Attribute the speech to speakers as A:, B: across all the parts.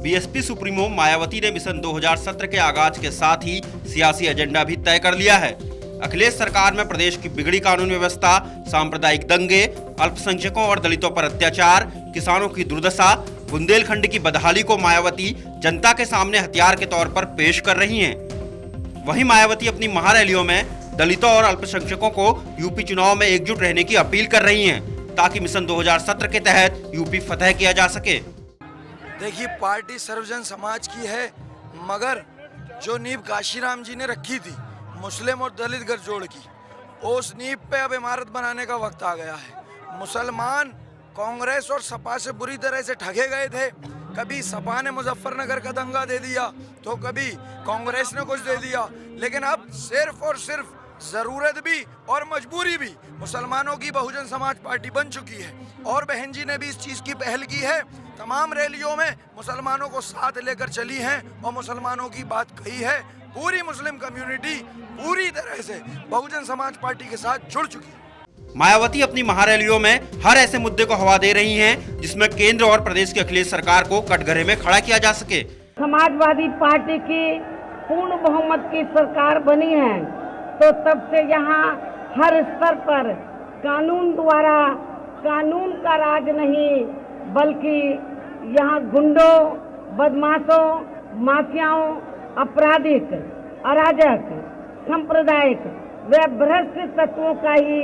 A: BSP supremo Mayawati ने mission 2017 के आगाज के साथ ही सियासी एजेंडा भी तय कर लिया है। अखिलेश सरकार में प्रदेश की बिगड़ी कानून व्यवस्था, सांप्रदायिक दंगे, अल्पसंख्यकों और दलितों पर अत्याचार, किसानों की दुर्दशा, बुंदेलखंड की बदहाली को मायावती जनता के सामने हथियार के तौर पर पेश कर रही हैं। वहीं मायावती अपनी महारैलियों में दलितों और अल्पसंख्यकों को यूपी चुनाव में एकजुट रहने की अपील कर रही हैं, ताकि मिशन 2017 के तहत यूपी फतह किया जा सके।
B: देखिए, पार्टी सर्वजन समाज की है, मगर जो नींव काशीराम जी ने रखी थी मुस्लिम और दलित गठजोड़ की, उस नींव पे अब इमारत बनाने का वक्त आ गया है। मुसलमान कांग्रेस और सपा से बुरी तरह से ठगे गए थे। कभी सपा ने मुजफ्फरनगर का दंगा दे दिया तो कभी कांग्रेस ने कुछ दे दिया, लेकिन अब सिर्फ और सिर्फ जरूरत भी और मजबूरी भी मुसलमानों की बहुजन समाज पार्टी बन चुकी है। और बहन जी ने भी इस चीज की पहल की है, तमाम रैलियों में मुसलमानों को साथ लेकर चली हैं और मुसलमानों की बात कही है। पूरी मुस्लिम कम्युनिटी पूरी तरह से बहुजन समाज पार्टी के साथ जुड़ चुकी है।
A: मायावती अपनी महारैलियों में हर ऐसे मुद्दे को हवा दे रही हैं जिसमें केंद्र और प्रदेश की अखिलेश सरकार को कटघरे में खड़ा किया जा सके।
C: समाजवादी पार्टी की पूर्ण बहुमत की सरकार बनी है तो तब से यहाँ हर स्तर पर कानून द्वारा कानून का राज नहीं, बल्कि यहाँ गुंडों, बदमाशों, माफियाओं, आपराधिक, अराजक, सांप्रदायिक व भ्रष्ट तत्वों का ही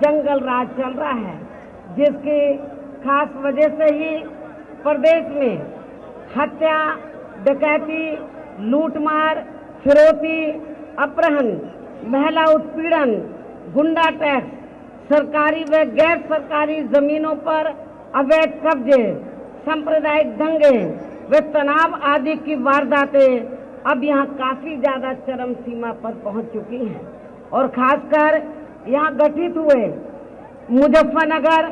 C: जंगल राज चल रहा है, जिसकी खास वजह से ही प्रदेश में हत्या, डकैती, लूटमार, फिरौती, अपहरण, महिला उत्पीड़न, गुंडा टैक्स, सरकारी व गैर सरकारी जमीनों पर अवैध कब्जे, सांप्रदायिक दंगे व तनाव आदि की वारदातें अब यहाँ काफी ज्यादा चरम सीमा पर पहुंच चुकी हैं। और खासकर यहाँ गठित हुए मुजफ्फरनगर,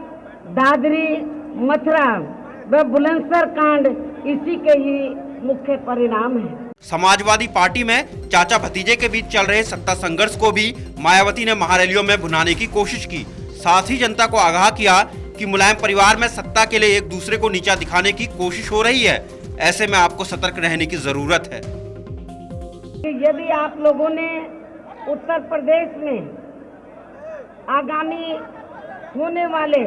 C: दादरी, मथुरा व बुलंदशहर कांड इसी के ही मुख्य परिणाम है।
A: समाजवादी पार्टी में चाचा भतीजे के बीच चल रहे सत्ता संघर्ष को भी मायावती ने महारैलियों में भुनाने की कोशिश की। साथ ही जनता को आगाह किया कि मुलायम परिवार में सत्ता के लिए एक दूसरे को नीचा दिखाने की कोशिश हो रही है। ऐसे में आपको सतर्क रहने की जरूरत है।
C: यदि आप लोगों ने उत्तर प्रदेश में आगामी होने वाले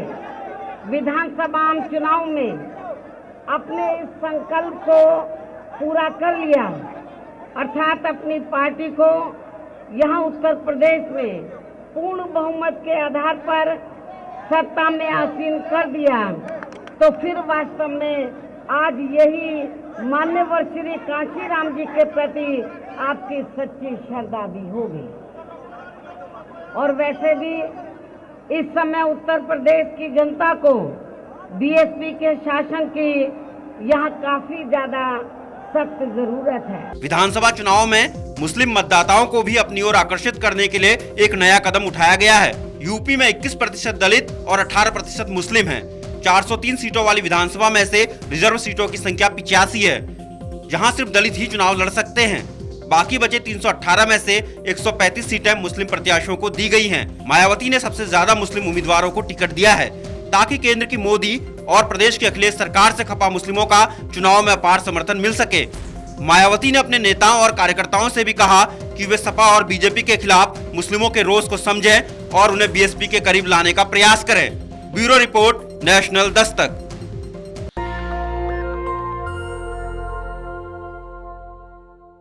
C: विधानसभा चुनाव में अपने इस संकल्प को पूरा कर लिया, अर्थात अपनी पार्टी को यहाँ उत्तर प्रदेश में पूर्ण बहुमत के आधार पर सत्ता में आसीन कर दिया, तो फिर वास्तव में आज यही मान्यवर श्री काशीराम जी के प्रति आपकी सच्ची श्रद्धा भी होगी। और वैसे भी इस समय उत्तर प्रदेश की जनता को बीएसपी के शासन की यहाँ काफी ज्यादा सख्त जरूरत है।
A: विधानसभा चुनाव में मुस्लिम मतदाताओं को भी अपनी ओर आकर्षित करने के लिए एक नया कदम उठाया गया है। यूपी में 21% दलित और 18% मुस्लिम हैं। 403 सीटों वाली विधानसभा में से रिजर्व सीटों की संख्या 85 है, जहां सिर्फ दलित ही चुनाव लड़ सकते हैं। बाकी बचे 318 में से 135 सीटें मुस्लिम प्रत्याशियों को दी गई हैं। मायावती ने सबसे ज्यादा मुस्लिम उम्मीदवारों को टिकट दिया है, ताकि केंद्र की मोदी और प्रदेश की अखिलेश सरकार से खपा मुस्लिमों का चुनाव में अपार समर्थन मिल सके। मायावती ने अपने नेताओं और कार्यकर्ताओं से भी कहा कि वे सपा और बीजेपी के खिलाफ मुस्लिमों के रोष को समझें और उन्हें बीएसपी के करीब लाने का प्रयास करें। Bureau report, national Dastak.